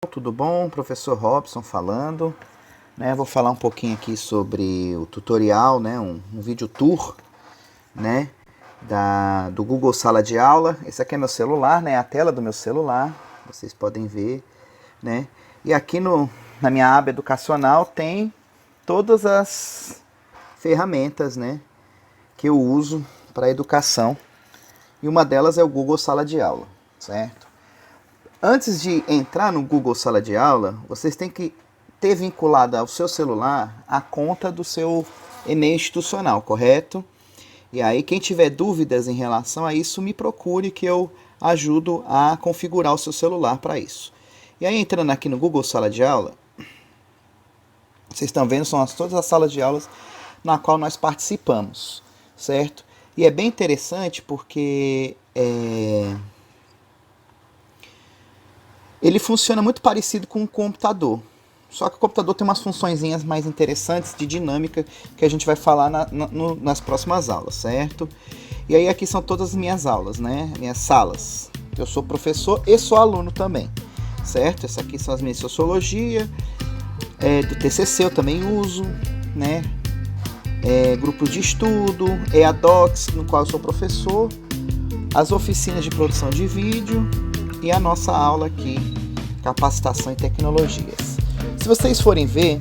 Tudo bom? Professor Robson falando, né? Vou falar um pouquinho aqui sobre o tutorial, né? Um vídeo tour, né? Do Google Sala de Aula. Esse aqui é meu celular, né? A tela do meu celular, vocês podem ver, né? E aqui na minha aba educacional tem todas as ferramentas, né? Que eu uso para educação. E uma delas é o Google Sala de Aula, certo? Antes de entrar no Google Sala de Aula, vocês têm que ter vinculado ao seu celular a conta do seu e-mail institucional, correto? E aí, quem tiver dúvidas em relação a isso, me procure que eu ajudo a configurar o seu celular para isso. E aí, entrando aqui no Google Sala de Aula, vocês estão vendo, são todas as salas de aulas na qual nós participamos, certo? E é bem interessante porque ele funciona muito parecido com o computador. Só que o computador tem umas funçõezinhas mais interessantes de dinâmica que a gente vai falar nas próximas aulas, certo? E aí aqui são todas as minhas aulas, né? Minhas salas. Eu sou professor e sou aluno também, certo? Essas aqui são as minhas sociologia, do TCC eu também uso, né? Grupo de estudo, EADocs, no qual eu sou professor, as oficinas de produção de vídeo e a nossa aula aqui, capacitação em tecnologias. Se vocês forem ver,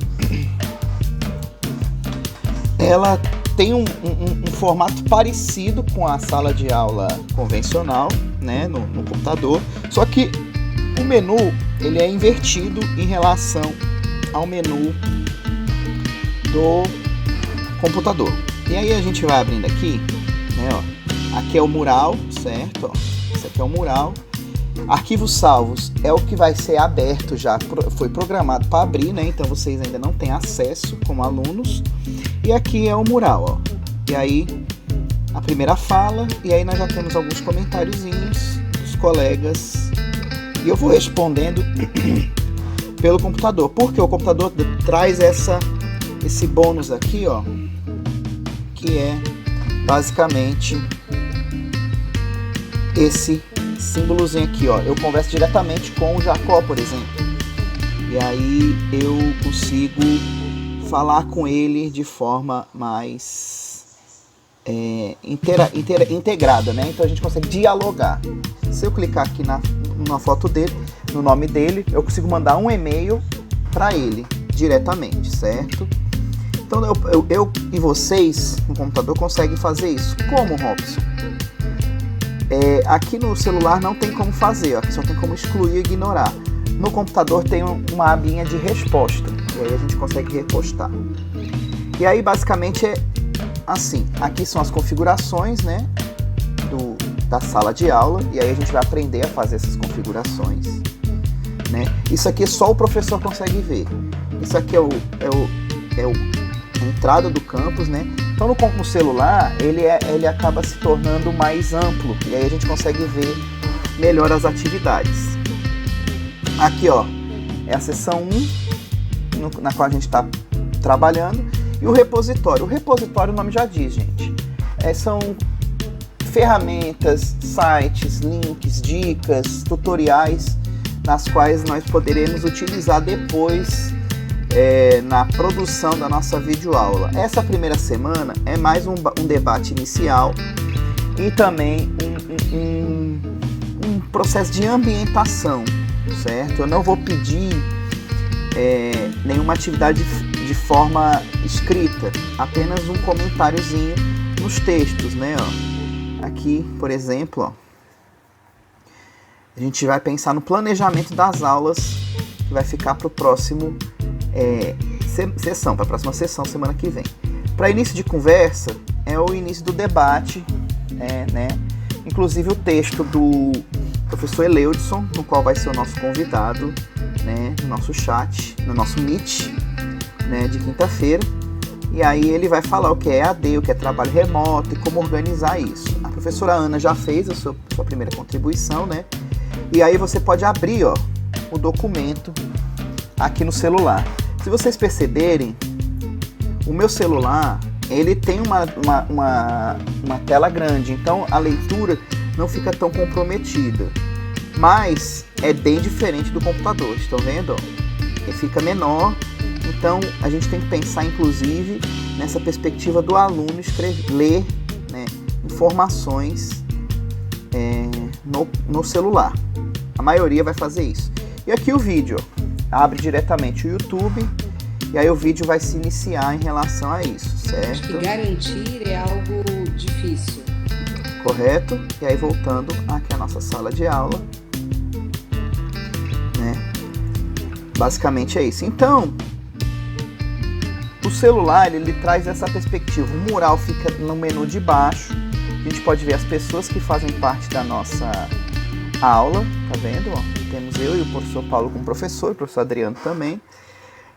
ela tem um formato parecido com a sala de aula convencional, né, no computador, só que o menu ele é invertido em relação ao menu do computador. E aí a gente vai abrindo aqui, né, ó, aqui é o mural, certo? Ó, esse aqui é o mural. Arquivos salvos é o que vai ser aberto já, foi programado para abrir, né? Então vocês ainda não têm acesso como alunos. E aqui é o mural, ó. E aí a primeira fala, e aí nós já temos alguns comentáriozinhos dos colegas. E eu vou respondendo pelo computador, porque o computador traz esse bônus aqui, ó, que é basicamente esse símbolozinho aqui, ó. Eu converso diretamente com o Jacó, por exemplo. E aí eu consigo falar com ele de forma mais integrada, né? Então a gente consegue dialogar. Se eu clicar aqui na foto dele, no nome dele, eu consigo mandar um e-mail para ele diretamente, certo? Então eu e vocês no computador conseguem fazer isso. Como, Robson? Aqui no celular não tem como fazer, aqui só tem como excluir e ignorar. No computador tem uma abinha de resposta, e aí a gente consegue repostar. E aí basicamente é assim, aqui são as configurações, né, da sala de aula, e aí a gente vai aprender a fazer essas configurações, né? Isso aqui só o professor consegue ver. Isso aqui é a entrada do campus, né? Então no celular ele acaba se tornando mais amplo e aí a gente consegue ver melhor as atividades. Aqui, ó, é a seção 1 na qual a gente está trabalhando, e o repositório. O repositório, o nome já diz, gente. São ferramentas, sites, links, dicas, tutoriais nas quais nós poderemos utilizar depois na produção da nossa videoaula. Essa primeira semana é mais um debate inicial e também um processo de ambientação, certo? Eu não vou pedir nenhuma atividade de forma escrita, apenas um comentáriozinho nos textos, né? Ó. Aqui, por exemplo, ó, a gente vai pensar no planejamento das aulas que vai ficar para o próximo sessão, para a próxima sessão, semana que vem. Para início de conversa, é o início do debate, né? Inclusive o texto do professor Eleudson, no qual vai ser o nosso convidado, né? No nosso chat, no nosso Meet, né? De quinta-feira. E aí ele vai falar o que é EAD, o que é trabalho remoto e como organizar isso. A professora Ana já fez a sua primeira contribuição, né? E aí você pode abrir, ó, o documento aqui no celular. Se vocês perceberem, o meu celular, ele tem uma tela grande, então a leitura não fica tão comprometida. mas é bem diferente do computador, estão vendo? Ele fica menor, então a gente tem que pensar inclusive nessa perspectiva do aluno ler, né, informações no celular. A maioria vai fazer isso. E aqui o vídeo, abre diretamente o YouTube, e aí o vídeo vai se iniciar em relação a isso, certo? Acho que garantir é algo difícil. Correto? E aí voltando aqui à nossa sala de aula, né? Basicamente é isso. Então, o celular, ele traz essa perspectiva. O mural fica no menu de baixo. A gente pode ver as pessoas que fazem parte da nossa aula, tá vendo? Ó, temos eu e o professor Paulo como professor, o professor Adriano também.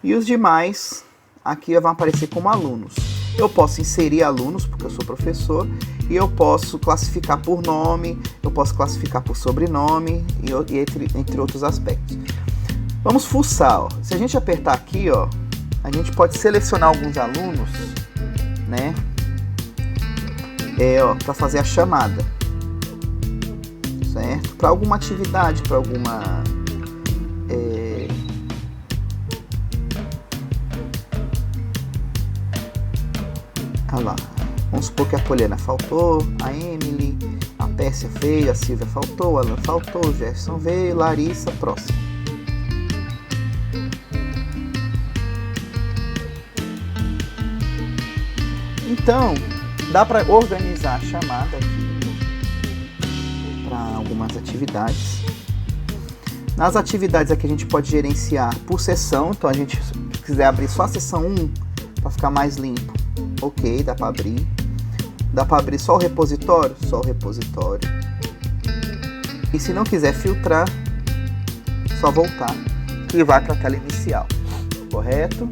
E os demais aqui vão aparecer como alunos. Eu posso inserir alunos, porque eu sou professor, e eu posso classificar por nome, eu posso classificar por sobrenome, e entre outros aspectos. Vamos fuçar, ó. Se a gente apertar aqui, ó, a gente pode selecionar alguns alunos, né? Para fazer a chamada, certo? Para alguma atividade, para alguma olha lá, vamos supor que a Poliana faltou, a Emily, a Pérsia veio, a Silvia faltou, a Alan faltou, o Jefferson veio, Larissa, próximo. Então, dá para organizar a chamada aqui para algumas atividades. Nas atividades aqui a gente pode gerenciar por sessão, então a gente, se quiser abrir só a sessão 1 para ficar mais limpo, ok, dá para abrir. Dá para abrir só o repositório? Só o repositório. E se não quiser filtrar, só voltar e vai para a tela inicial, correto?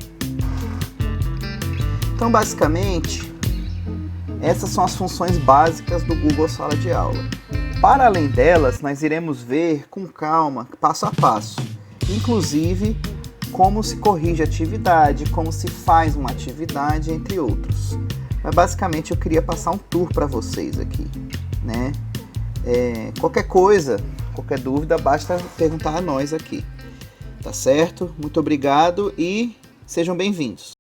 Então, basicamente, essas são as funções básicas do Google Sala de Aula. Para além delas, nós iremos ver com calma, passo a passo, inclusive como se corrige a atividade, como se faz uma atividade, entre outros. Mas basicamente eu queria passar um tour para vocês aqui, né? Qualquer coisa, qualquer dúvida, basta perguntar a nós aqui, tá certo? Muito obrigado e sejam bem-vindos.